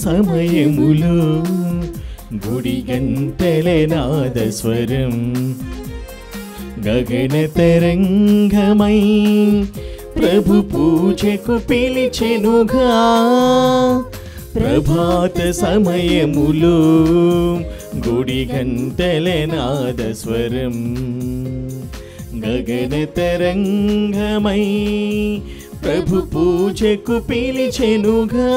సమయములో గుడి గంటల నాదస్వరం గగన తరంగమై ప్రభు పూజకు పిలిచెనుగా. ప్రభాత సమయములో గుడి గంటల నాదస్వరం గగన తరంగమై ప్రభు పూజకు పిలిచెనుగా.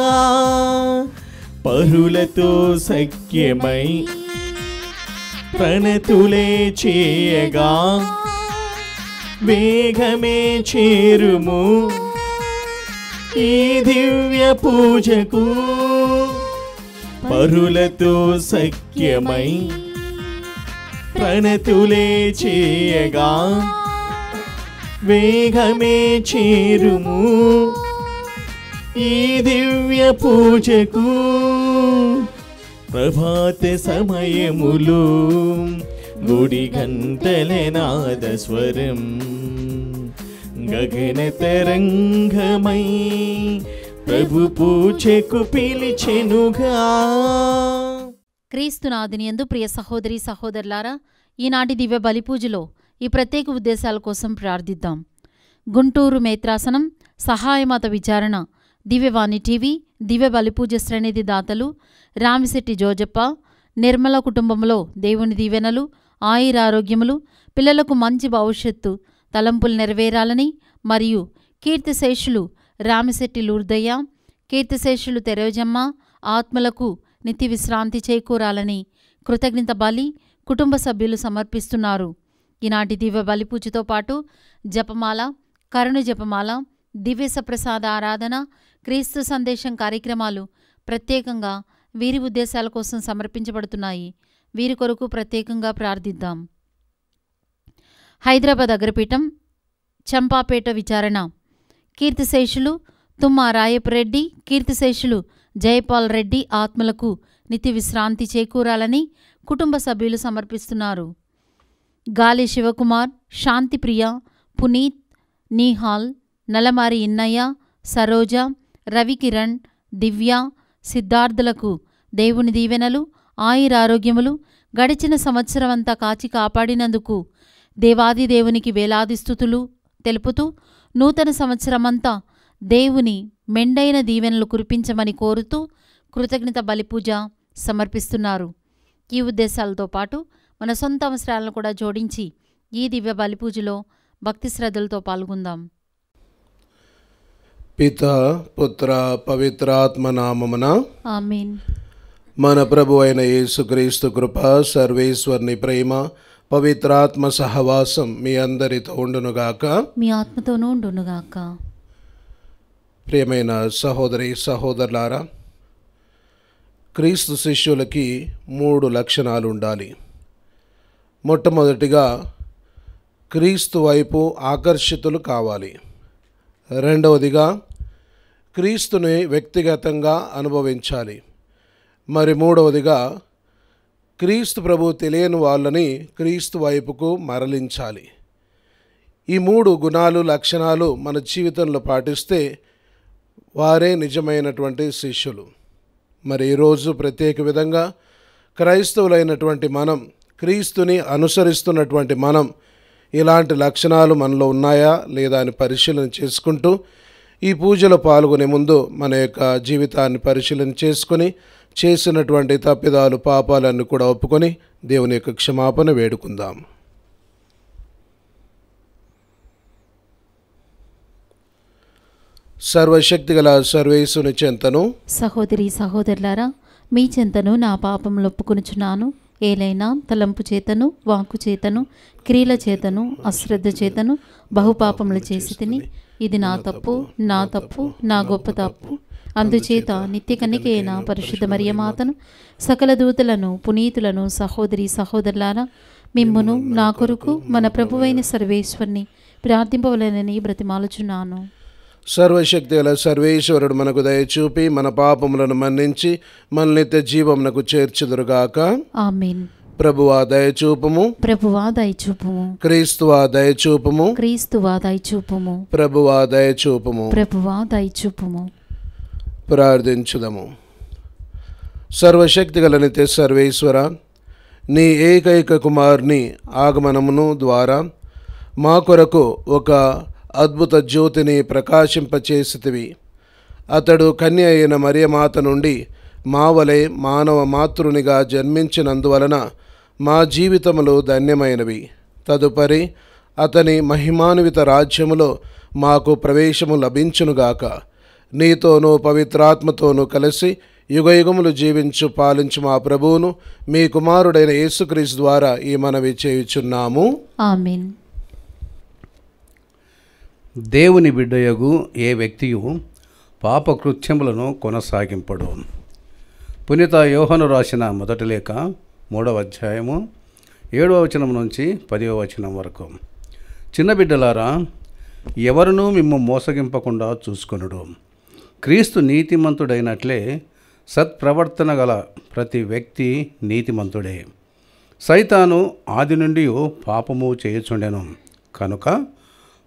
పరులతో సఖ్యమై ప్రణతులే చేయగా వేగమే చేరుము ఈ దివ్య పూజకు. పరులతో సఖ్యమై ప్రణతులే చేయగా వేగమే చేరుము ఈ దివ్య పూజకు. ప్రభాత సమయములో గుడి గంటల నాదస్వరం గగన తరంగమై ప్రభు పూజకు పిలిచెనుగా. క్రీస్తునాథుని యందు ప్రియ సహోదరి సహోదరులారా, ఈనాటి దివ్య బలిపూజలో ఈ ప్రత్యేక ఉద్దేశాల కోసం ప్రార్థిద్దాం. గుంటూరు మేత్రాసనం సహాయమత విచారణ దివ్యవాణి టీవీ దివ్య బలిపూజ శ్రేణిధి దాతలు రామిశెట్టి జోజప్ప, నిర్మల కుటుంబంలో దేవుని దీవెనలు, ఆయురారోగ్యములు, పిల్లలకు మంచి భవిష్యత్తు తలంపులు నెరవేరాలని మరియు కీర్తిశేషులు రామిశెట్టి లూర్దయ్య, కీర్తిశేషులు తెరోజమ్మ ఆత్మలకు నిత్య విశ్రాంతి చేకూరాలని కృతజ్ఞత బలి కుటుంబ సభ్యులు సమర్పిస్తున్నారు. ఈనాటి దివ్య బలిపూజతో పాటు జపమాల, కరుణ జపమాల, దివ్య సప్రసాద ఆరాధన, క్రీస్తు సందేశం కార్యక్రమాలు ప్రత్యేకంగా వీరి ఉద్దేశాల కోసం సమర్పించబడుతున్నాయి. వీరి కొరకు ప్రత్యేకంగా ప్రార్థిద్దాం. హైదరాబాద్ అగ్రపీఠం చంపాపేట విచారణ కీర్తిశేషులు తుమ్మ రాయపరెడ్డి, కీర్తిశేషులు జయపాల్ రెడ్డి ఆత్మలకు నిత్య విశ్రాంతి చేకూరాలని కుటుంబ సభ్యులు సమర్పిస్తున్నారు. గాలి శివకుమార్, శాంతిప్రియ, పునీత్, నీహాల్, నలమారి ఇన్నయ్య, సరోజ, రవికిరణ్, దివ్య, సిద్ధార్థులకు దేవుని దీవెనలు, ఆయురారోగ్యములు గడిచిన సంవత్సరమంతా కాచి కాపాడినందుకు దేవాది దేవునికి వేలాది స్తుతులు తెలుపుతూ నూతన సంవత్సరమంతా దేవుని మెండైన దీవెనలు కురిపించమని కోరుతూ కృతజ్ఞత బలిపూజ సమర్పిస్తున్నారు. ఈ ఉద్దేశాలతో పాటు మన సొంత అవసరాలను కూడా జోడించి ఈ దివ్య బలిపూజలో భక్తి శ్రద్ధలతో పాల్గొందాం. పితా పుత్ర పవిత్రాత్మ నామమున ఆమేన్. మన ప్రభు అయిన యేసుక్రీస్తు కృప, సర్వేశ్వరుని ప్రేమ, పవిత్రాత్మ సహవాసం మీ అందరితో ఉండునుగాక. మీ ఆత్మతోనూ ఉండునుగాక. ప్రియమైన సహోదరి సహోదరులారా, క్రీస్తు శిష్యులకి 3 లక్షణాలు ఉండాలి. మొట్టమొదటిగా క్రీస్తు వైపు ఆకర్షితులు కావాలి. రెండవదిగా క్రీస్తుని వ్యక్తిగతంగా అనుభవించాలి. మరి మూడవదిగా క్రీస్తు ప్రభు తెలియని వాళ్ళని క్రీస్తు వైపుకు మరలించాలి. ఈ 3 గుణాలు లక్షణాలు మన జీవితంలో పాటిస్తే వారే నిజమైనటువంటి శిష్యులు. మరి ఈరోజు ప్రత్యేక విధంగా క్రైస్తవులైనటువంటి మనం, క్రీస్తుని అనుసరిస్తున్నటువంటి మనం ఇలాంటి లక్షణాలు మనలో ఉన్నాయా లేదా అని పరిశీలన చేసుకుంటూ ఈ పూజలో పాల్గొనే ముందు మన యొక్క జీవితాన్ని పరిశీలన చేసుకొని చేసినటువంటి తప్పిదాలు పాపాలన్నీ కూడా ఒప్పుకొని దేవుని యొక్క క్షమాపణ వేడుకుందాం. సర్వశక్తిగల సర్వేశ్వరుని చెంతను, సహోదరి సహోదరులారా, మీ చెంతను నా పాపములు ఒప్పుకొనుచున్నాను. ఏలైనా తలంపు చేతను, వాక్కు చేతను, క్రియల చేతను, అశ్రద్ధ చేతను బహుపాపములు చేసి తిని, ఇది నా తప్పు, నా గొప్ప తప్పు. అందుచేత నిత్య కన్నికైన పరిశుద్ధ మరియమాతను, సకల దూతలను, పునీతులను, సహోదరి సహోదరులారా, మిమ్మును నా కొరకు మన ప్రభువైన సర్వేశ్వరుని ప్రార్థింపవలెనని బ్రతిమాలుచున్నాను. సర్వశక్తి గల సర్వేశ్వరుడు మనకు దయచూపి మన పాపములను మన్నించి మన నిత్య జీవమునకు చేర్చుదురుగాక. ఆమేన్. ప్రభువా దయచూపుము, ప్రభువా దయచూపుము. క్రీస్తువా దయచూపుము, క్రీస్తువా దయచూపుము. ప్రభువా దయచూపుము. ప్రభువా దయచూపుము. ప్రార్థించుదము. సర్వశక్తిగల నిత్య సర్వేశ్వర, నీ ఏకైక కుమారుని ఆగమనమును ద్వారా మా కొరకు ఒక అద్భుత జ్యోతిని ప్రకాశింపచేసితివి. అతడు కన్య అయిన మరియమాత నుండి మా వలె మానవ మాతృనిగా జన్మించినందువలన మా జీవితములు ధన్యమైనవి. తదుపరి అతని మహిమాన్విత రాజ్యములో మాకు ప్రవేశము లభించునుగాక. నీతోనూ పవిత్రాత్మతోనూ కలిసి యుగయుగములు జీవించు పాలించు మా ప్రభువును, మీ కుమారుడైన యేసుక్రీస్తు ద్వారా ఈ మనవి చేయుచున్నాము. ఆమేన్. దేవుని బిడ్డయగు ఏ వ్యక్తియు పాపకృత్యములను కొనసాగింపడు. పునీత యోహాను రాసిన మొదటి లేఖ 3వ అధ్యాయము 7వ వచనం నుంచి 10వ వచనం వరకు. చిన్న బిడ్డలారా, ఎవరునూ మిమ్ము మోసగింపకుండా చూసుకొనుడు. క్రీస్తు నీతిమంతుడైనట్లే సత్ప్రవర్తన గల ప్రతి వ్యక్తి నీతిమంతుడే. సైతాను ఆది నుండి పాపము చేయుచుండెను కనుక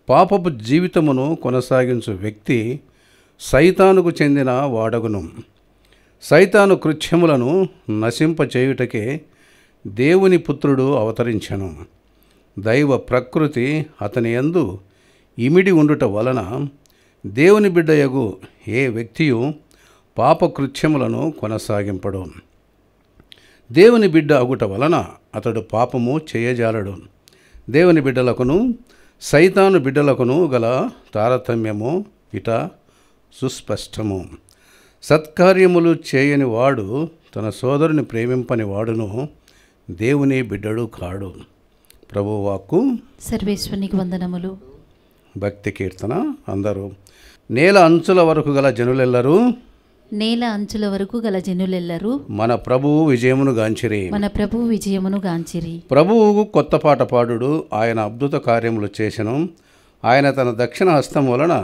పాపపు జీవితమును కొనసాగించు వ్యక్తి సైతానుకు చెందిన వాడగును. సైతాను కృత్యములను నశింపచేయుటకే దేవుని పుత్రుడు అవతరించెను. దైవ ప్రకృతి అతని యందు ఇమిడి ఉండుట వలన దేవుని బిడ్డయగు ఏ వ్యక్తియు పాపకృత్యములను కొనసాగింపడు. దేవుని బిడ్డ అగుట వలన అతడు పాపము చేయజాలడు. దేవుని బిడ్డలకును సైతాను బిడ్డలకును గల తారతమ్యము ఇట సుస్పష్టము. సత్కార్యములు చేయని వాడు తన సోదరుని ప్రేమింపని వాడును దేవుని బిడ్డడు కాడు. ప్రభువాక్కు. సర్వేశ్వరునికి వందనములు. భక్తి కీర్తన. అందరూ. నేల అంచుల వరకు గల జనులెల్లరూ, నేల అంచుల వరకు గల జనులెల్లరూ మన ప్రభువు విజయమును గాంచిరి. మన ప్రభువు విజయమును గాంచిరి. ప్రభువుకు కొత్త పాట పాడుడు. ఆయన అద్భుత కార్యములు చేసెను. ఆయన తన దక్షిణ హస్తం వలన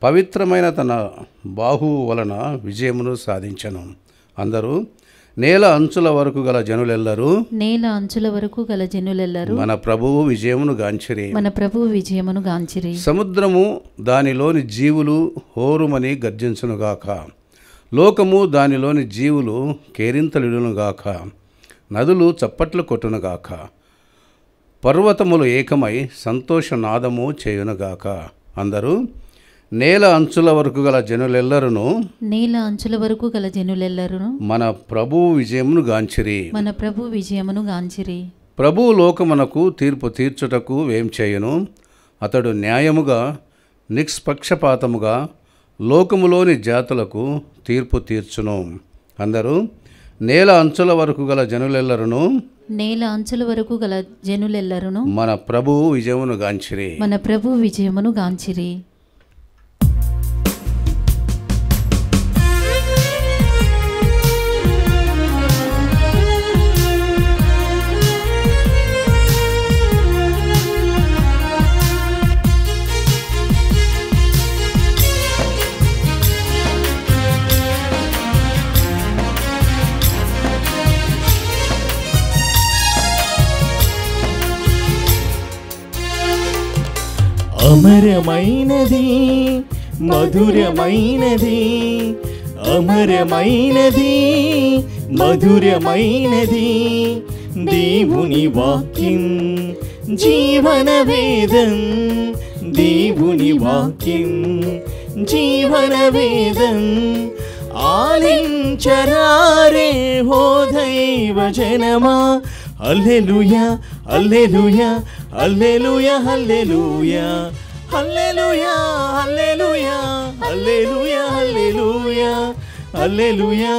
పవిత్రమైన తన బాహువు వలన విజయమును సాధించెను. అందరూ. నేల అంచుల వరకు గల జనులెల్లరూ, నేల అంచుల వరకు గల జనులెల్లరూ మన ప్రభువు విజయమును గాంచిరి. మన ప్రభువు విజయమును గాంచిరి. సముద్రము దానిలోని జీవులు హోరుమని గర్జించునుగాక. లోకము దానిలోని జీవులు కేరింతలిడునుగాక. నదులు చప్పట్లు కొట్టునుగాక. పర్వతములు ఏకమై సంతోషనాదము చేయునుగాక. అందరూ. నేల అంచుల వరకు గల జనులెల్లరును, నేల అంచుల వరకు గల జనులెల్లరును మన ప్రభువు విజయమును గాంచిరి. మన ప్రభు విజయమును గాంచిరి. ప్రభువు లోకమునకు తీర్పు తీర్చుటకు వేం చేయును. అతడు న్యాయముగా నిష్పక్షపాతముగా లోకములోని జాతులకు తీర్పు తీర్చును. అందరూ. నేల అంచుల వరకు గల జనులెల్లరును, నేల అంచుల వరకు గల జనులెల్లరును మన ప్రభువు విజయమును గాంచిరి. మన ప్రభు విజయమును గాంచిరి. అమరమైనది మధురమైనది, అమరమైనది మధురమైనది దేవుని వాక్యం జీవన వేదం, దేవుని వాక్యం జీవన వేదం. ఆలించరారే హో దైవ జనమా, హల్లెలూయా హల్లెలూయా హల్లెలూయా హల్లెలూయా హల్లెలూయా హల్లెలూయా హల్లెలూయా హల్లెలూయా హల్లెలూయా హల్లెలూయా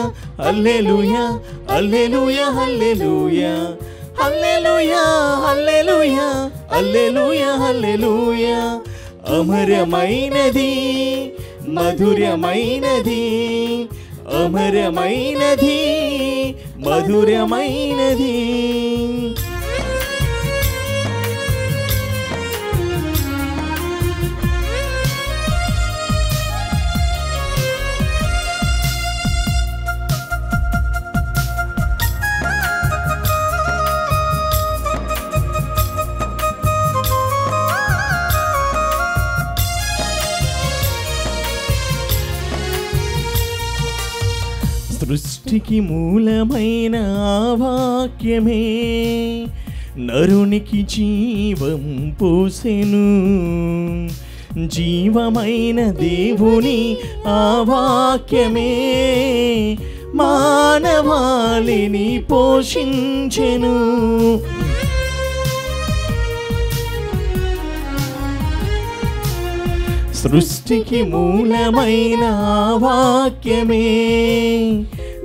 హల్లెలూయా హల్లెలూయా హల్లెలూయా హల్లెలూయా హల్లెలూయా హల్లెలూయా. అమరమైనది మధురమైనది, అమరమైనది మధురమైనది. సృష్టి సృష్టికి మూలమైన ఆ వాక్యమే నరునికి జీవం పోసెను. జీవమైన దేవుని ఆ వాక్యమే మానవాళిని పోషించెను. సృష్టికి మూలమైన వాక్యమే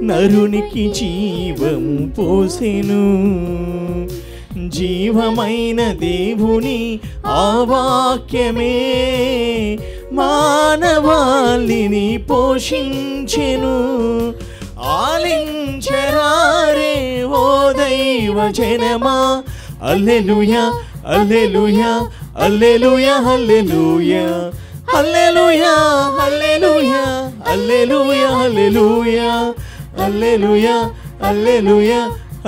నరునికి జీవం పోసెను. జీవమైన దేవుని ఆ వాక్యమే మానవాళిని పోషించెను. ఆలించరారే ఓ దైవ జనమా, హల్లెలూయా హల్లెలూయా హల్లెలూయా హల్లెలూయా హల్లెలూయా హల్లెలూయా హల్లెలూయా హల్లెలూయా హల్లెలూయా హల్లెలూయా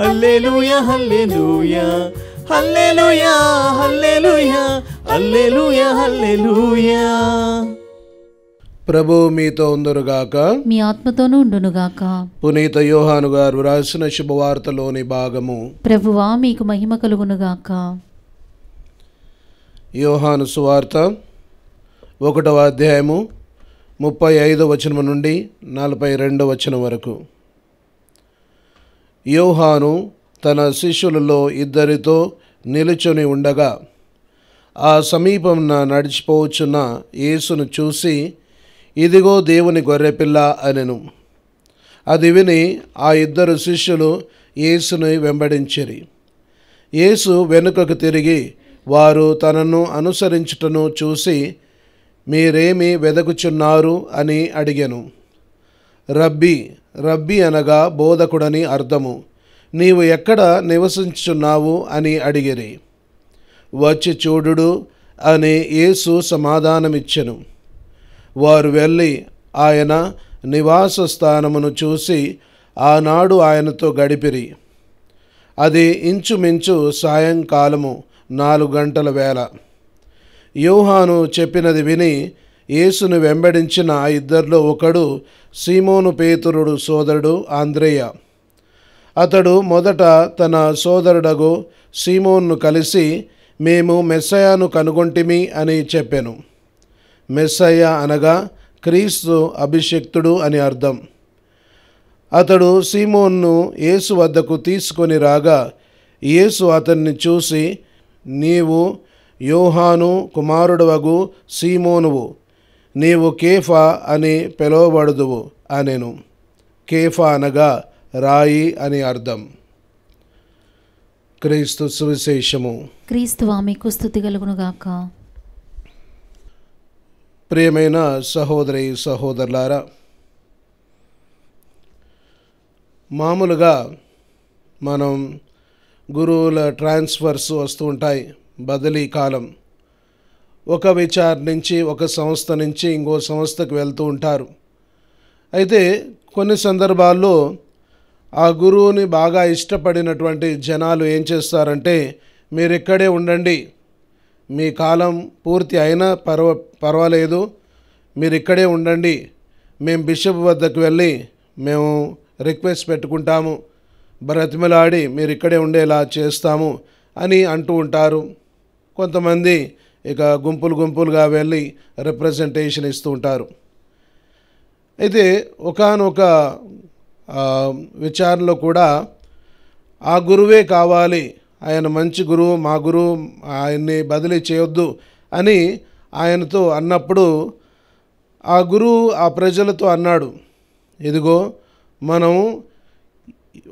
హల్లెలూయా హల్లెలూయా హల్లెలూయా హల్లెలూయా హల్లెలూయా హల్లెలూయా. ప్రభు మీతో ఉందరుగాక, మీ ఆత్మతోనూ ఉండునుగాక. పునీత యోహాను గారు రాసిన శుభవార్తలోని భాగము. ప్రభువా మీకు మహిమ కలుగునుగాక. యోహాను సువార్త 1వ అధ్యాయము 35వ వచనం నుండి 42వ వచనం వరకు. యోహాను తన శిష్యులలో 2 నిలుచుని ఉండగా ఆ సమీపంన నడిచిపోవచ్చున్న యేసును చూసి, ఇదిగో దేవుని గొర్రెపిల్ల అనెను. అది విని ఆ 2 శిష్యులు యేసుని వెంబడించిరి. యేసు వెనుకకు తిరిగి వారు తనను అనుసరించుటను చూసి, మీరేమి వెదకుచున్నారు అని అడిగెను. రబ్బీ, రబ్బీ అనగా బోధకుడని అర్థము, నీవు ఎక్కడ నివసించుచున్నావు అని అడిగిరి. వచ్చి చూడుడు అని యేసు సమాధానమిచ్చెను. వారు వెళ్ళి ఆయన నివాస స్థానమును చూసి ఆనాడు ఆయనతో గడిపిరి. అది ఇంచుమించు సాయంకాలము 4 గంటల వేళ. యోహాను చెప్పినది విని యేసును వెంబడించిన ఆ 2లో ఒకడు సీమోను పేతురుడు సోదరుడు ఆంద్రేయ. అతడు మొదట తన సోదరుడగు సీమోన్ను కలిసి, మేము మెస్సయాను కనుగొంటిమి అని చెప్పెను. మెస్సయ్య అనగా క్రీస్తు అభిషిక్తుడు అని అర్థం. అతడు సీమోన్ను యేసు వద్దకు తీసుకొని రాగా యేసు అతన్ని చూసి, నీవు యోహాను కుమారుడవగు సీమోనువు, నీవు కేఫా అని పిలువబడుదువు అనెను. కేఫా అనగా రాయి అని అర్థం. క్రీస్తు సువిశేషము. క్రీస్తువా మీకు స్తుతి కలుగునుగాక. ప్రియమైన సహోదరి సహోదరులారా, మామూలుగా మనం గురువుల ట్రాన్స్ఫర్స్ వస్తూ ఉంటాయి, బదిలీ కాలం. ఒక విచారణ నుంచి ఒక సంస్థ నుంచి ఇంకో సంస్థకు వెళ్తూ ఉంటారు. అయితే కొన్ని సందర్భాల్లో ఆ గురువుని బాగా ఇష్టపడినటువంటి జనాలు ఏం చేస్తారంటే, మీరు ఇక్కడే ఉండండి, మీ కాలం పూర్తి అయినా పర్వాలేదు, మీరు ఇక్కడే ఉండండి, మేము బిషప్ వద్దకు వెళ్ళి మేము రిక్వెస్ట్ పెట్టుకుంటాము, బ్రతిమలాడి మీరు ఇక్కడే ఉండేలా చేస్తాము అని అంటూ ఉంటారు. కొంతమంది ఇక గుంపులుగా వెళ్ళి రిప్రజెంటేషన్ ఇస్తూ ఉంటారు. అయితే ఒకానొక విచారణలో కూడా ఆ గురువే కావాలి, ఆయన మంచి గురువు, మా గురువు, ఆయన్ని బదిలీ చేయొద్దు అని ఆయనతో అన్నప్పుడు ఆ గురువు ఆ ప్రజలతో అన్నాడు, ఇదిగో మనం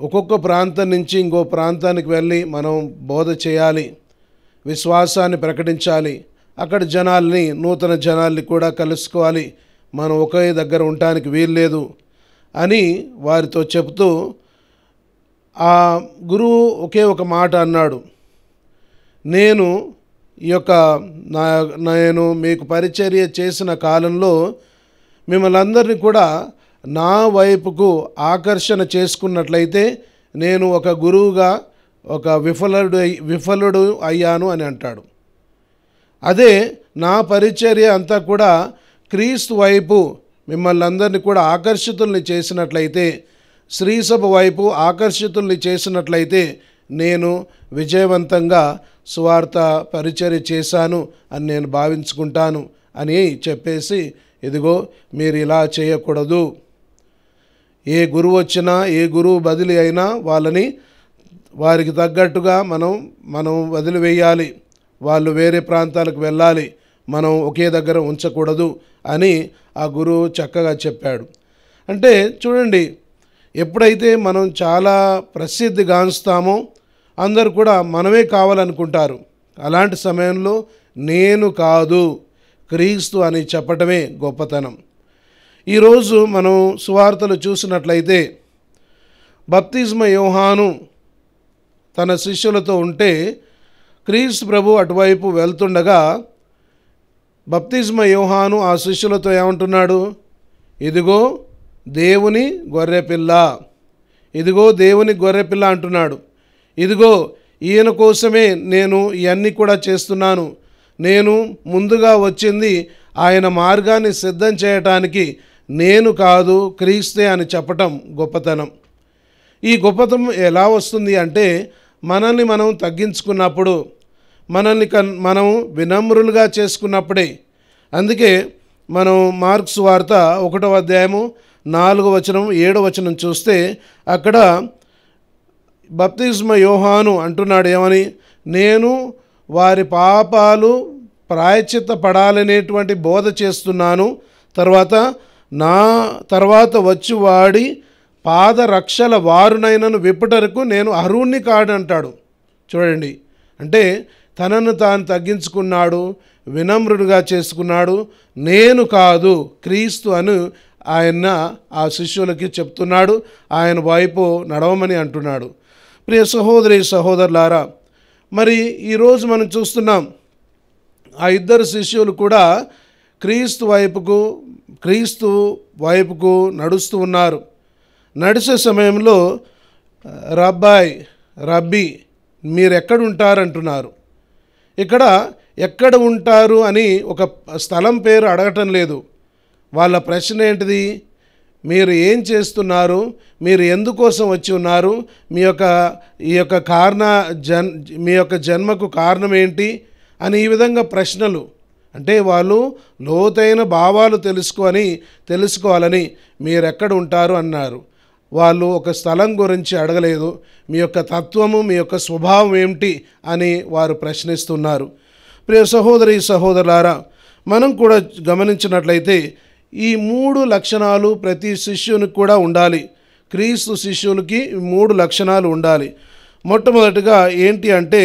ఒక్కొక్క ప్రాంతం నుంచి ఇంకో ప్రాంతానికి వెళ్ళి మనం బోధ చేయాలి, విశ్వాసాన్ని ప్రకటించాలి, అక్కడ జనాల్ని, నూతన జనాల్ని కూడా కలుసుకోవాలి, మనం ఒకే దగ్గర ఉండటానికి వీల్లేదు అని వారితో చెప్తూ ఆ గురువు ఒకే ఒక మాట అన్నాడు, నేను మీకు పరిచర్య చేసిన కాలంలో మిమ్మల్ని అందరినీ కూడా నా వైపుకు ఆకర్షణ చేసుకున్నట్లయితే నేను ఒక గురువుగా ఒక విఫలుడు అయ్యాను అని అంటాడు. అదే నా పరిచర్య అంతా కూడా క్రీస్తు వైపు మిమ్మల్ని అందరినీ కూడా ఆకర్షితుల్ని చేసినట్లయితే శ్రీసభ వైపు ఆకర్షితుల్ని చేసినట్లయితే నేను విజయవంతంగా సువార్త పరిచర్య చేశాను అని నేను భావించుకుంటాను అని చెప్పేసి, ఇదిగో మీరు ఇలా చేయకూడదు, ఏ గురువు వచ్చినా ఏ గురువు బదిలీ అయినా వాళ్ళని వారికి తగ్గట్టుగా మనం వదిలివేయాలి, వాళ్ళు వేరే ప్రాంతాలకు వెళ్ళాలి, మనం ఒకే దగ్గర ఉంచకూడదు అని ఆ గురువు చక్కగా చెప్పాడు. అంటే చూడండి, ఎప్పుడైతే మనం చాలా ప్రసిద్ధిగాంచుతామో అందరూ కూడా మనమే కావాలనుకుంటారు. అలాంటి సమయంలో నేను కాదు క్రీస్తు అని చెప్పటమే గొప్పతనం. ఈరోజు మనం సువార్తలు చూసినట్లయితే బప్తిస్మ యోహాను తన శిష్యులతో ఉంటే క్రీస్తు ప్రభు అటువైపు వెళ్తుండగా బప్తిస్మ యోహాను ఆ శిష్యులతో ఏమంటున్నాడు? ఇదిగో దేవుని గొర్రెపిల్ల, ఇదిగో దేవుని గొర్రెపిల్ల అంటున్నాడు. ఇదిగో ఈయన కోసమే నేను ఇవన్నీ కూడా చేస్తున్నాను. నేను ముందుగా వచ్చింది ఆయన మార్గాన్ని సిద్ధం చేయటానికి, నేను కాదు క్రీస్తే అని చెప్పటం గొప్పతనం. ఈ గొప్పతనం ఎలా వస్తుంది అంటే మనల్ని మనం తగ్గించుకున్నప్పుడు, మనం వినమ్రులుగా చేసుకున్నప్పుడే. అందుకే మనం మార్క్స్ వార్త 1వ అధ్యాయము 4వ వచనం 7వ వచనం చూస్తే అక్కడ బప్తిస్మ యోహాను అంటున్నాడు ఏమని? నేను వారి పాపాలు ప్రాయశ్చిత్త పడాలనేటువంటి బోధ చేస్తున్నాను, నా తర్వాత వచ్చి వాడి పాదరక్షల వారునైనను విప్పుటరకు నేను అర్హుణ్ణి కాడంటాడు. చూడండి, అంటే తనను తాను తగ్గించుకున్నాడు, వినమ్రుడుగా చేసుకున్నాడు. నేను కాదు క్రీస్తు అని ఆయన ఆ శిష్యులకి చెప్తున్నాడు, ఆయన వైపు నడవమని అంటున్నాడు. ప్రియ సహోదరి సహోదరులారా, మరి ఈరోజు మనం చూస్తున్నాం ఆ ఇద్దరు శిష్యులు కూడా క్రీస్తు వైపుకు నడుస్తూ ఉన్నారు. నడిచే సమయంలో రబ్బీ మీరు ఎక్కడ ఉంటారంటున్నారు. ఇక్కడ ఎక్కడ ఉంటారు అని ఒక స్థలం పేరు అడగటం లేదు. వాళ్ళ ప్రశ్న ఏంటిది? మీరు ఏం చేస్తున్నారు, మీరు ఎందుకోసం వచ్చి ఉన్నారు, మీ యొక్క జన్మకు కారణం ఏంటి అని ఈ విధంగా ప్రశ్నలు. అంటే వాళ్ళు లోతైన భావాలు తెలుసుకోవాలని మీరు ఎక్కడ ఉంటారు అన్నారు. వాళ్ళు ఒక స్థలం గురించి అడగలేదు, మీ యొక్క తత్వము, మీ యొక్క స్వభావం ఏమిటి అని వారు ప్రశ్నిస్తున్నారు. ప్రియ సహోదరి సహోదరులారా, మనం కూడా గమనించినట్లయితే ఈ 3 లక్షణాలు ప్రతి శిష్యునికి కూడా ఉండాలి. క్రీస్తు శిష్యులకి 3 లక్షణాలు ఉండాలి. మొట్టమొదటిగా ఏంటి అంటే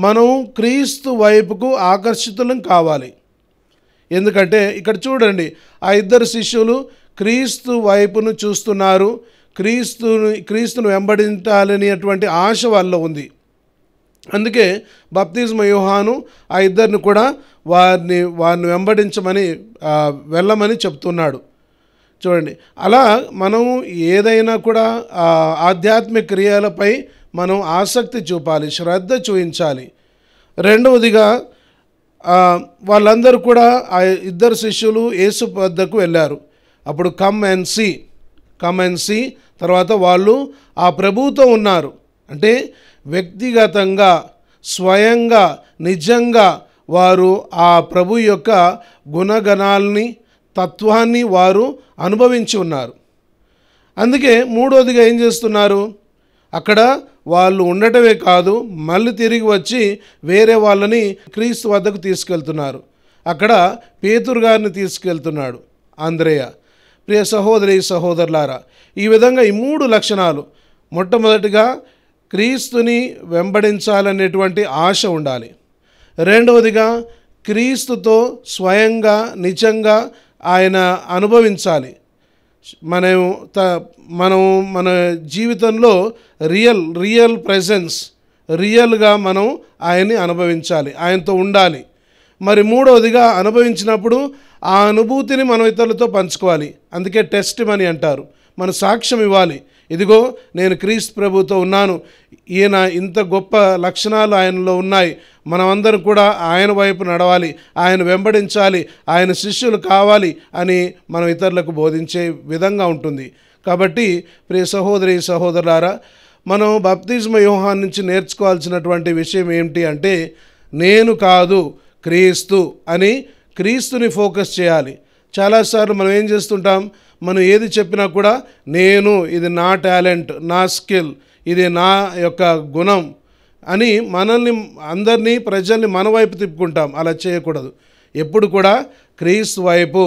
మనం క్రీస్తు వైపుకు ఆకర్షితులం కావాలి. ఎందుకంటే ఇక్కడ చూడండి, ఆ ఇద్దరు శిష్యులు క్రీస్తు వైపును చూస్తున్నారు, క్రీస్తును వెంబడించాలనేటువంటి ఆశ వాళ్ళలో ఉంది. అందుకే బప్తిస్మ యోహాను ఆ ఇద్దరిని కూడా వారిని వెంబడించమని వెళ్ళమని చెప్తున్నాడు. చూడండి, అలా మనం ఏదైనా కూడా ఆధ్యాత్మిక క్రియలపై మనం ఆసక్తి చూపాలి, శ్రద్ధ చూపించాలి. రెండవదిగా వాళ్ళందరూ కూడా ఆ ఇద్దరు శిష్యులు యేసు వద్దకు వెళ్ళారు. అప్పుడు కమ్ అండ్ సీ తర్వాత వాళ్ళు ఆ ప్రభువుతో ఉన్నారు. అంటే వ్యక్తిగతంగా స్వయంగా నిజంగా వారు ఆ ప్రభు యొక్క గుణగణాలని తత్వాన్ని వారు అనుభవించి ఉన్నారు. అందుకే మూడోదిగా ఏం చేస్తున్నారు? అక్కడ వాళ్ళు ఉండటమే కాదు, మళ్ళీ తిరిగి వచ్చి వేరే వాళ్ళని క్రీస్తు వద్దకు తీసుకెళ్తున్నారు. అక్కడ పేతురు గారిని తీసుకెళ్తున్నాడు, ఆంద్రేయ. ప్రియ సహోదరి సహోదరులారా, ఈ విధంగా ఈ 3 లక్షణాలు, మొట్టమొదటిగా క్రీస్తుని వెంబడించాలనేటువంటి ఆశ ఉండాలి. రెండవదిగా క్రీస్తుతో స్వయంగా నిజంగా ఆయన అనుభవించాలి. మనం మన జీవితంలో రియల్ ప్రెజెన్స్, రియల్గా మనం ఆయన్ని అనుభవించాలి, ఆయనతో ఉండాలి. మరి మూడవదిగా అనుభవించినప్పుడు ఆ అనుభూతిని మనం ఇతరులతో పంచుకోవాలి. అందుకే టెస్ట్ మనీ అంటారు. మన సాక్ష్యం ఇవ్వాలి. ఇదిగో నేను క్రీస్తు ప్రభుతో ఉన్నాను, ఈయన ఇంత గొప్ప లక్షణాలు ఆయనలో ఉన్నాయి, మనమందరం కూడా ఆయన వైపు నడవాలి, ఆయన వెంబడించాలి, ఆయన శిష్యులు కావాలి అని మనం ఇతరులకు బోధించే విధంగా ఉంటుంది. కాబట్టి ప్రియ సహోదరి సహోదరులారా, మనం బాప్తిస్మ యోహాను నుంచి నేర్చుకోవాల్సినటువంటి విషయం ఏమిటి అంటే, నేను కాదు క్రీస్తు అని క్రీస్తుని ఫోకస్ చేయాలి. చాలాసార్లు మనం ఏం చేస్తుంటాం, మనం ఏది చెప్పినా కూడా నేను, ఇది నా టాలెంట్, నా స్కిల్, ఇది నా యొక్క గుణం అని మనల్ని అందరినీ ప్రజల్ని మన వైపు తిప్పుకుంటాం. అలా చేయకూడదు. ఎప్పుడు కూడా క్రీస్తు వైపు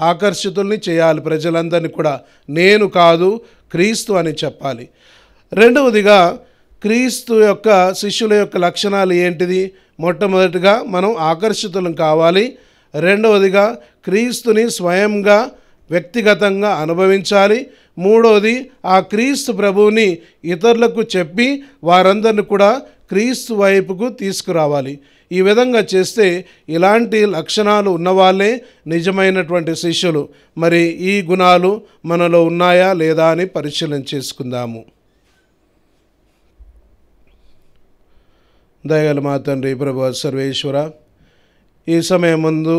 ఆకర్షితుల్ని చేయాలి. ప్రజలందరినీ కూడా నేను కాదు క్రీస్తు అని చెప్పాలి. రెండవదిగా క్రీస్తు యొక్క శిష్యుల యొక్క లక్షణాలు ఏంటిది? మొట్టమొదటిగా మనం ఆకర్షితులం కావాలి. రెండవదిగా క్రీస్తుని స్వయంగా వ్యక్తిగతంగా అనుభవించాలి. మూడవది ఆ క్రీస్తు ప్రభువుని ఇతరులకు చెప్పి వారందరిని కూడా క్రీస్తు వైపుకు తీసుకురావాలి. ఈ విధంగా చేస్తే ఇలాంటి లక్షణాలు ఉన్నవాళ్ళే నిజమైనటువంటి శిష్యులు. మరి ఈ గుణాలు మనలో ఉన్నాయా లేదా అని పరిశీలన చేసుకుందాము. దయగల మా తండ్రి ప్రభు సర్వేశ్వర, ఈ సమయం ముందు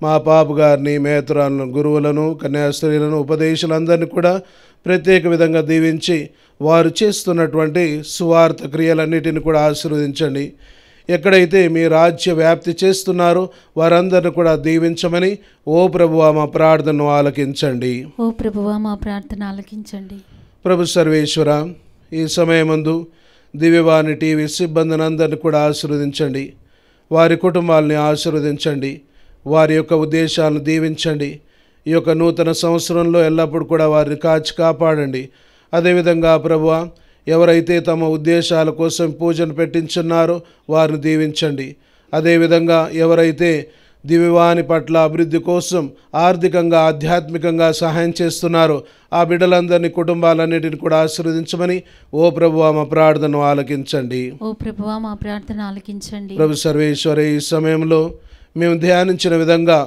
మా పాపు గారిని, మేతురాలను, గురువులను, కన్యాస్త్రీలను, ఉపదేశాలందరినీ కూడా ప్రత్యేక విధంగా దీవించి వారు చేస్తున్నటువంటి సువార్త క్రియలన్నిటిని కూడా ఆశీర్వదించండి. ఎక్కడైతే మీ రాజ్య వ్యాప్తి చేస్తున్నారో వారందరిని కూడా దీవించమని ఓ ప్రభువా మా ప్రార్థనను ఆలకించండి. ఓ ప్రభువా మా ప్రార్థన ఆలకించండి. ప్రభు సర్వేశ్వర, ఈ సమయమందు దివ్యవాణి టీవీ సిబ్బందిని అందరిని కూడా ఆశీర్వదించండి. వారి కుటుంబాలని ఆశీర్వదించండి. వారి యొక్క ఉద్దేశాలను దీవించండి. ఈ యొక్క నూతన సంవత్సరంలో ఎల్లప్పుడూ కూడా వారిని కాచి కాపాడండి. అదేవిధంగా ప్రభువా, ఎవరైతే తమ ఉద్దేశాల కోసం పూజను పెట్టించున్నారో వారిని దీవించండి. అదేవిధంగా ఎవరైతే దివ్యవాణి పట్ల అభివృద్ధి కోసం ఆర్థికంగా, ఆధ్యాత్మికంగా సహాయం చేస్తున్నారో ఆ బిడ్డలందరినీ, కుటుంబాలన్నిటిని కూడా ఆశీర్వదించమని ఓ ప్రభువా మా ప్రార్థనను ఆలకించండి. ఓ ప్రభువా మా ప్రార్థన ఆలకించండి. ప్రభు సర్వేశ్వర, ఈ సమయంలో మేము ధ్యానించిన విధంగా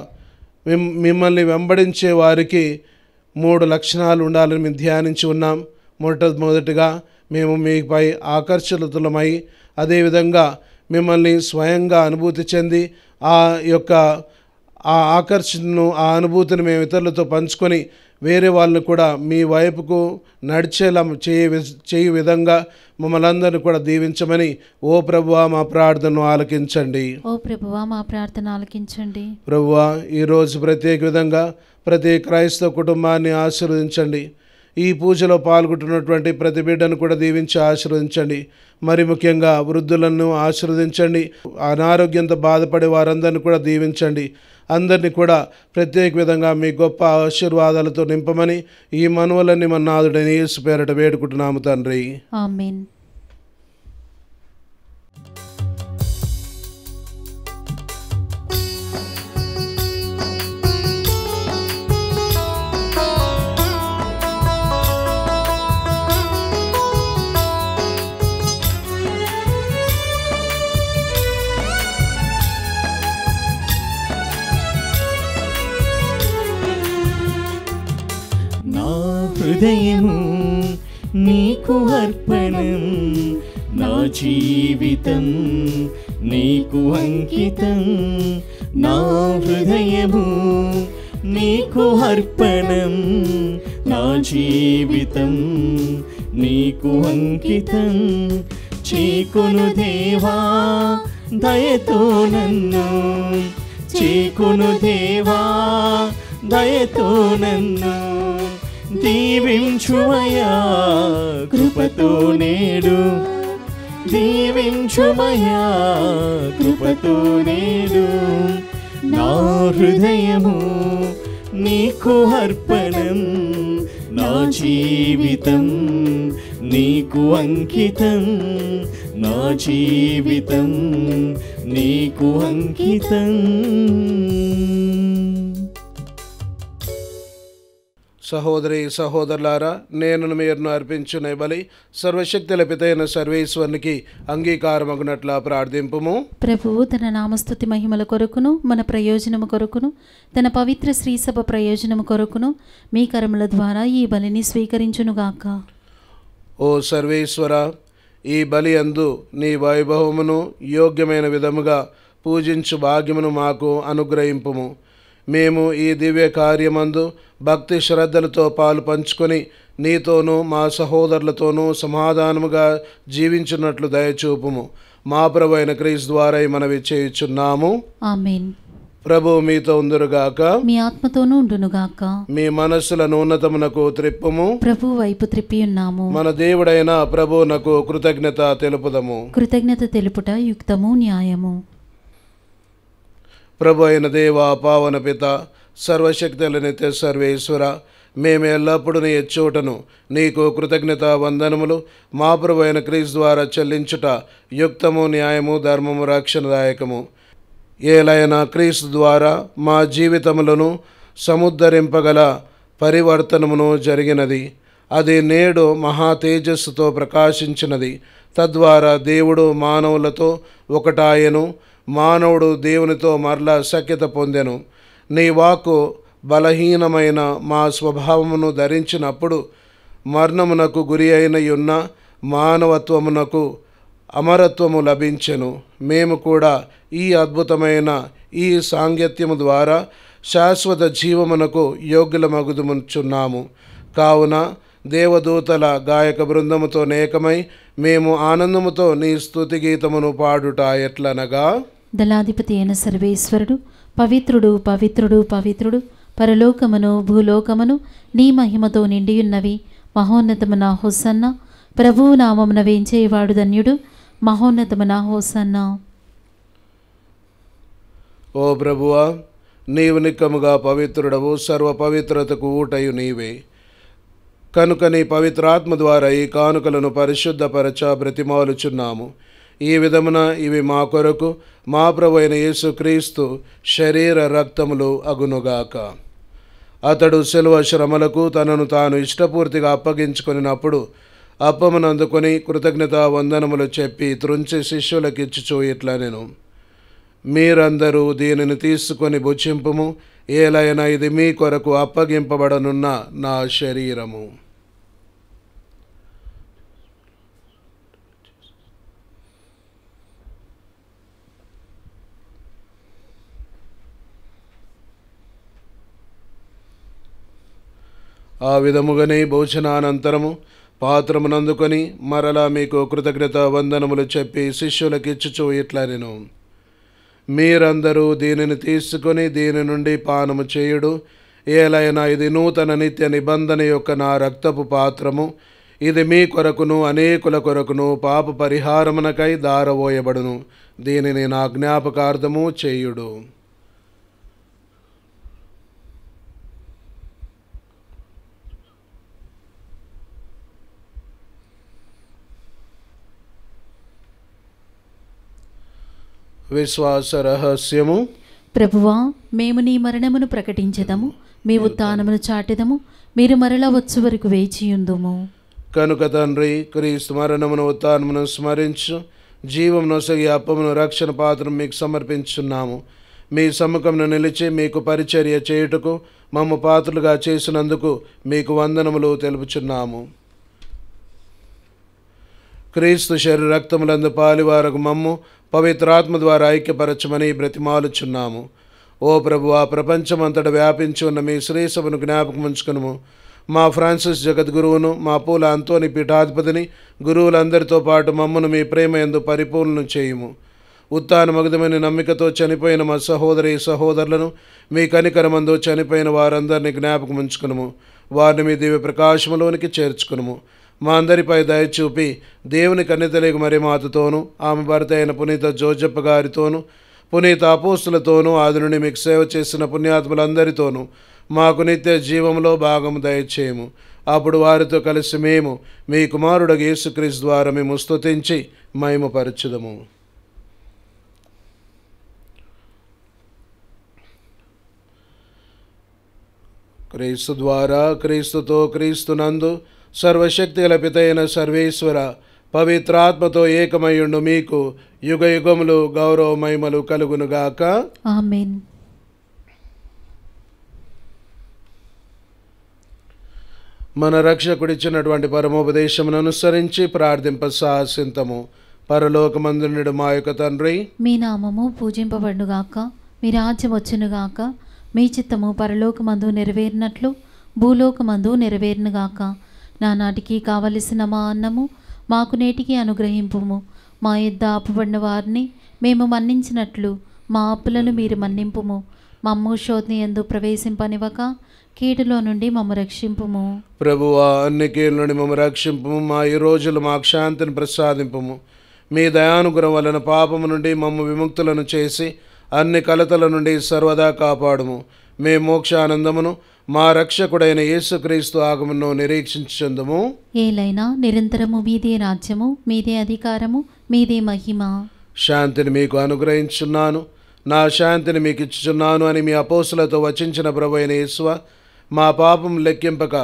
మిమ్మల్ని వెంబడించే వారికి 3 లక్షణాలు ఉండాలని మేము ధ్యానించి ఉన్నాం. మొదటిగా మేము మీపై ఆకర్షితులమై, అదేవిధంగా మిమ్మల్ని స్వయంగా అనుభూతి చెంది ఆ ఆకర్షణను, ఆ అనుభూతిని మేము ఇతరులతో పంచుకొని వేరే వాళ్ళని కూడా మీ వైపుకు నడిచేలా చేయ విధంగా మమ్మల్ని అందరినీ కూడా దీవించమని ఓ ప్రభువా మా ప్రార్థనను ఆలకించండి. ఓ ప్రభువా మా ప్రార్థన ఆలకించండి. ప్రభువా, ఈరోజు ప్రత్యేక విధంగా ప్రతి క్రైస్తవ కుటుంబాన్ని ఆశీర్వదించండి. ఈ పూజలో పాల్గొంటున్నటువంటి ప్రతి బిడ్డను కూడా దీవించి ఆశీర్వదించండి. మరి ముఖ్యంగా వృద్ధులను ఆశీర్వదించండి. అనారోగ్యంతో బాధపడే వారందరినీ కూడా దీవించండి. అందరినీ కూడా ప్రత్యేక విధంగా మీ గొప్ప ఆశీర్వాదాలతో నింపమని ఈ మనవులన్నీ మన నాథుడైన యేసు పేరట వేడుకుంటున్నాము తండ్రి. ఆమేన్. హృదయము నీకు అర్పణం, నా జీవితం నీకు అంకితం. నా హృదయము నీకు అర్పణం, నా జీవితం నీకు అంకితం. చీకును దేవా దయతో నన్ను, చీకును దేవా దయతో నన్ను దీవించుమయా కృపతో నేడు, దీవించుమయా కృపతో నేడు. నా హృదయము నీకు అర్పణం, నా జీవితం నీకు అంకితం. నా జీవితం నీకు అంకితం. సహోదరి సహోదరులారా, నేను మీరును అర్పించునే బలి సర్వశక్తుల పితైన సర్వేశ్వరునికి అంగీకారమగునట్లా ప్రార్థింపుము. ప్రభువు తన నామస్తుతి మహిమల కొరకును, మన ప్రయోజనము కొరకును, తన పవిత్ర శ్రీసభ ప్రయోజనము కొరకును మీ కరముల ద్వారా ఈ బలిని స్వీకరించునుగాక. ఓ సర్వేశ్వర, ఈ బలి అందు నీ వైభవమును యోగ్యమైన విధముగా పూజించు భాగ్యమును మాకు అనుగ్రహింపుము. మేము ఈ దివ్య కార్యమందు భక్తి శ్రద్ధలతో పాలు పంచుకొని నీతోనూ మా సహోదరులతోనూ సమాధానముగా జీవించున్నట్లు దయచూపుము. మా ప్రభు అయిన క్రీస్తు ద్వారా ఈ మనవి చేయుచున్నాము. ఆమేన్. ప్రభు మీతో ఉందురుగాక, మీ ఆత్మతోనూ ఉండునుగాక. మీ మనస్సులను ఉన్నతమునకు త్రిప్పుము. ప్రభు వైపు త్రిప్పి ఉన్నాము. మన దేవుడైన ప్రభువునకు కృతజ్ఞత తెలుపుదము. కృతజ్ఞత తెలుపుట యుక్తము, న్యాయము. ప్రభు అయిన దేవ, పావన పిత, సర్వశక్తుల నిత్య సర్వేశ్వర, మేము ఎల్లప్పుడూ నీ ఎచ్చోటను నీకు కృతజ్ఞత వందనములు మా ప్రభు అయిన క్రీస్తు ద్వారా చెల్లించుట యుక్తము, న్యాయము, ధర్మము, రక్షణదాయకము. ఏలైనా క్రీస్తు ద్వారా మా జీవితములను సముద్ధరింపగల పరివర్తనమును జరిగినది. అది నేడు మహా తేజస్సుతో ప్రకాశించినది. తద్వారా దేవుడు మానవులతో ఒకటాయను, మానవుడు దేవునితో మరలా సఖ్యత పొందెను. నీ వాక్కు బలహీనమైన మా స్వభావమును ధరించినప్పుడు మరణమునకు గురి అయినయున్న మానవత్వమునకు అమరత్వము లభించెను. మేము కూడా ఈ అద్భుతమైన ఈ సాంగత్యము ద్వారా శాశ్వత జీవమునకు యోగ్యులమగుదుముచున్నాము. కావున దేవదూతల గాయక బృందముతో నేకమై మేము ఆనందముతో నీ స్తుతి గీతమును పాడుట ఎట్లనగా, దళాధిపతి అయిన సర్వేశ్వరుడు పవిత్రుడు, పవిత్రుడు, పవిత్రుడు, పరలోకమును భూలోకమును నీ మహిమతో నిండియున్నవి. మహోన్నతమున హోసన్న. ప్రభువు నామమున వేంచేవాడు ధన్యుడు. మహోన్నతమున హోసన్న. ఓ ప్రభువా, నీవు నిక్కముగా పవిత్రుడవు, సర్వ పవిత్రతకు ఊటయు నీవే. కనుక నీ పవిత్రాత్మ ద్వారా ఈ కానుకలను పరిశుద్ధపరచ బ్రతిమాలుచున్నాము. ఈ విధమున ఇవి మా కొరకు మా ప్రభు అయిన యేసుక్రీస్తు శరీర రక్తములు అగునుగాక. అతడు శిలువ శ్రమలకు తనను తాను ఇష్టపూర్తిగా అప్పగించుకొనినప్పుడు అప్పమునందుకొని కృతజ్ఞతా వందనములు చెప్పి త్రుంచి శిష్యులకిచ్చుచూ ఇట్లనెను, మీరందరూ దీనిని తీసుకొని భుజింపుము. ఏలైనా ఇది మీ కొరకు అప్పగింపబడనున్న నా శరీరము. ఆ విధముగానే భోజనానంతరము పాత్రమునందుకొని మరలా మీకు కృతజ్ఞత వందనములు చెప్పి శిష్యులకిచ్చుచూ ఇట్లనెను, మీరందరూ దీనిని తీసుకొని దీని నుండి పానము చేయుడు. ఏలైనా ఇది నూతన నిత్య నిబంధన యొక్క నా రక్తపు పాత్రము. ఇది మీ కొరకును అనేకుల కొరకును పాప పరిహారమునకై దారవోయబడును. దీనిని నా జ్ఞాపకార్థము చేయుడు. విశ్వాస రహస్యము. ప్రభువా, మేము నీ మరణమును ప్రకటించెదము, మీ ఉత్థానమును చాటెదము. మీరు మరలా వచ్చు వరకు వేచియుందుము. కనుక తండ్రి, క్రీస్తు మరణమును ఉత్థానమును స్మరించు జీవమును సగి అప్పమును రక్షణ పాత్రను మీకు సమర్పించున్నాము. మీ సముఖమును నిలిచి మీకు పరిచర్య చేయుటకు మమ్ము పాత్రలుగా చేసినందుకు మీకు వందనములు తెలుపుచున్నాము. క్రీస్తు శరీర రక్తములందు పాలివారకు మమ్ము పవిత్రాత్మ ద్వారా ఐక్యపరచమని బ్రతిమాలుచున్నాము. ఓ ప్రభువా, ప్రపంచమంతటా వ్యాపించి ఉన్న మీ శ్రీసభను జ్ఞాపకం ఉంచుకును. మా ఫ్రాన్సిస్ జగద్గురువును, మా పూల అంతోని పీఠాధిపతిని, గురువులందరితో పాటు మమ్మను మీ ప్రేమ యందు పరిపూర్ణం చేయుము. ఉత్థానమగుదమైన నమ్మికతో చనిపోయిన మా సహోదరి సహోదరులను మీ కనికరమందు చనిపోయిన వారందరినీ జ్ఞాపకం ఉంచుకును. వారిని మీ దివ్య ప్రకాశములోనికి చేర్చుకును. మా అందరిపై దయచూపి దేవుని కన్యతలేగు మరి మాతతోనూ, ఆమె భర్త అయిన పునీత జోజప్ప గారితోనూ, పునీత అపోస్తులతోనూ, ఆది నుండి మీకు సేవ చేసిన పుణ్యాత్ములందరితోనూ మాకు నిత్య జీవంలో భాగము దయచేయము. అప్పుడు వారితో కలిసి మేము మీ కుమారుడు యేసుక్రీస్తు ద్వారా మేము స్తుతించి మహిమపరచుదము. క్రీస్తు ద్వారా, క్రీస్తుతో, క్రీస్తునందు సర్వశక్తి గల పితైన సర్వేశ్వర పవిత్రాత్మతో ఏకమయ్యుండు మీకు యుగ యుగములు గౌరవ మహిమలు కలుగునుగాక. ఆమేన్. మన రక్షకుడిచ్చినటువంటి పరమోపదేశమును అనుసరించి ప్రార్థింప సాహసింతము. పరలోకమందునుడు మా యొక్క తండ్రి, మీ నామము పూజింపబడునుగాక. మీ రాజ్యం వచ్చునుగాక. మీ చిత్తము పరలోకమందు నెరవేరినట్లు భూలోకమందు నెరవేరునుగాక. నానాటికి కావలసిన మా అన్నము మాకు నేటికి అనుగ్రహింపుము. మా యొద్ద అప్పుబడిన వారిని మేము మన్నించినట్లు మా అప్పులను మీరు మన్నింపుము. మమ్ము శోధన యందు ప్రవేశింపనివ్వక కీడులో నుండి మమ్ము రక్షింపుము. ప్రభువా, అన్ని కీడుల నుండి మమ్ము రక్షింపుము. మా ఈ రోజులు మాకు శాంతిని ప్రసాదింపుము. మీ దయానుగ్రహం వలన పాపము నుండి మమ్ము విముక్తులను చేసి అన్ని కలతల నుండి సర్వదా కాపాడుము. మే మోక్షానందమును మా రక్షకుడైన యేసుక్రీస్తు ఆగమను నిరీక్షించుందుము. ఏలైనా నిరంతరము మీదే రాజ్యము, మీదే అధికారము, మీదే మహిమ. శాంతిని మీకు అనుగ్రహించున్నాను, నా శాంతిని మీకు ఇచ్చుచున్నాను అని మీ అపోస్తులతో వచించిన ప్రభు అయిన యేసువ, మా పాపం లెక్కింపక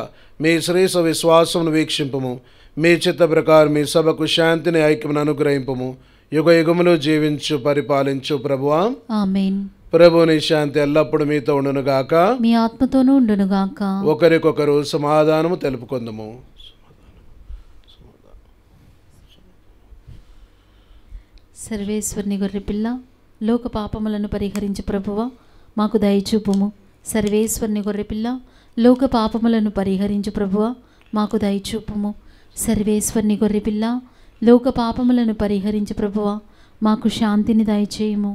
మీ శ్రేష్ఠ విశ్వాసమును వీక్షింపుము. మీ చిత్త ప్రకారం మీ సభకు శాంతిని ఐక్యమును అనుగ్రహింపుము. యుగ యుగములు జీవించు పరిపాలించు ప్రభువా. ఆమేన్. ప్రభుని శాంతి ఎల్లప్పుడు మీతో ఉండునుగాక, మీ ఆత్మతోనూ ఉండునుగాక. ఒకరికొకరు సమాధానము తెలుపుకుందుము. సర్వేశ్వరుని గొర్రెపిల్ల, లోక పాపములను పరిహరించు ప్రభువా, మాకు దయచూపుము. సర్వేశ్వరుని గొర్రెపిల్ల, లోక పాపములను పరిహరించు ప్రభువా, మాకు దయచూపుము. సర్వేశ్వరుని గొర్రెపిల్ల, లోక పాపములను పరిహరించు ప్రభువా, మాకు శాంతిని దయచేయుము.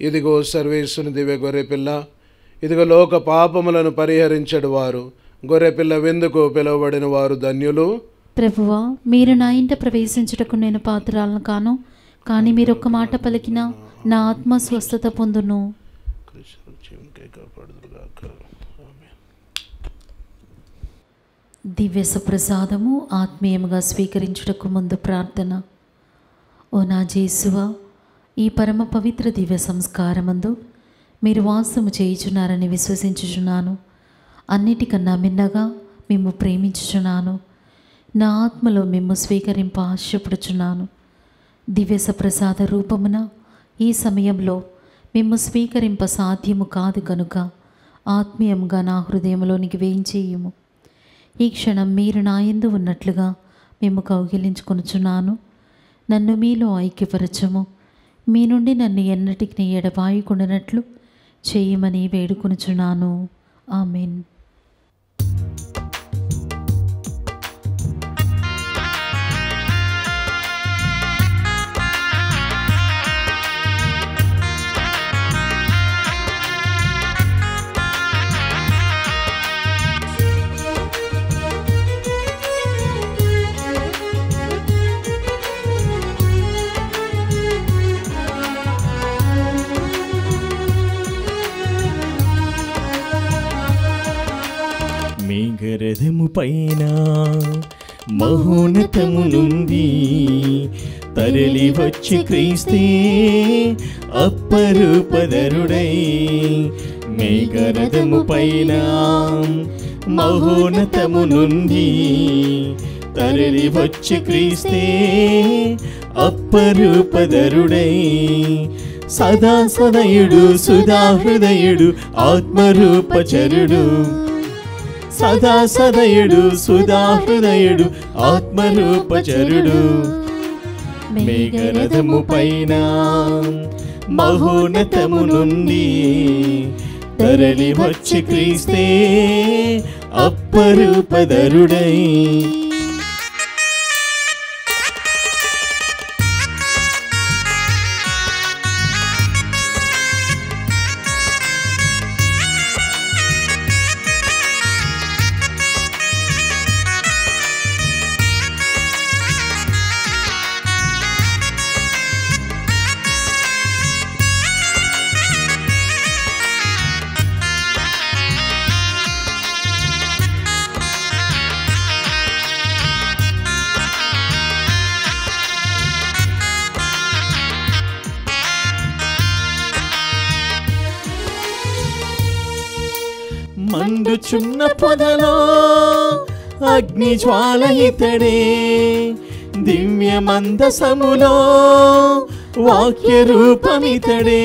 ఇదిగో సర్వేశ్వరుని దివ్య గొర్రెపిల్ల, ఇదిగో లోక పాపములను పరిహరించడు వారు. గొర్రెపిల్ల విందుకు పిలువబడిన వారు ధన్యులు. ప్రభువా, మీరు నా ఇంట ప్రవేశించుటకు నేను పాత్రలను కాను, కానీ మీరు ఒక్క మాట పలికినా నా ఆత్మ స్వస్థత పొందును. దివ్య సప్రసాదము ఆత్మీయముగా స్వీకరించుటకు ముందు ప్రార్థన. ఓ నా జేసువా, ఈ పరమ పవిత్ర దివ్య సంస్కారమందు మీరు వాసము చేయుచున్నారని విశ్వసించుచున్నాను. అన్నిటికన్నా మిన్నగా మిమ్ము ప్రేమించుచున్నాను. నా ఆత్మలో మిమ్ము స్వీకరింప ఆశపడుచున్నాను. దివ్య సప్రసాద రూపమున ఈ సమయంలో మిమ్ము స్వీకరింప సాధ్యము కాదు కనుక ఆత్మీయంగా నా హృదయంలోనికి వేయించేయుము. ఈ క్షణం మీరు నా యందు ఉన్నట్లుగా మేము కౌగిలించుకొనుచున్నాను. నన్ను మీలో ఐక్యపరచము. మీ నుండి నన్ను ఎన్నటికి ఎడబాయకుండానట్లు చేయమని వేడుకొనుచున్నాను. ఆమేన్. మేఘరథము పైన మహోన్నతము నుండి తరలి వచ్చి క్రీస్తే అప్పరూపధరుడై. మేఘరథము పైన మహోన్నతము నుండి తరలి వచ్చి క్రీస్తే అప్పరూపధరుడై. సదా సదయుడు సుధాహృదయుడు ఆత్మరూపచరుడు. సదా సదయుడు సుధాహృదయుడు ఆత్మరూపచరుడు. మేఘరథము పైన మహోన్నతము నుండి తరలి వచ్చి క్రీస్తే అప్పరూపధరుడై. మండుచున్న పొదలో అగ్ని జ్వాల ఇతడే. దివ్య మందసములో వాక్య రూపమితడే.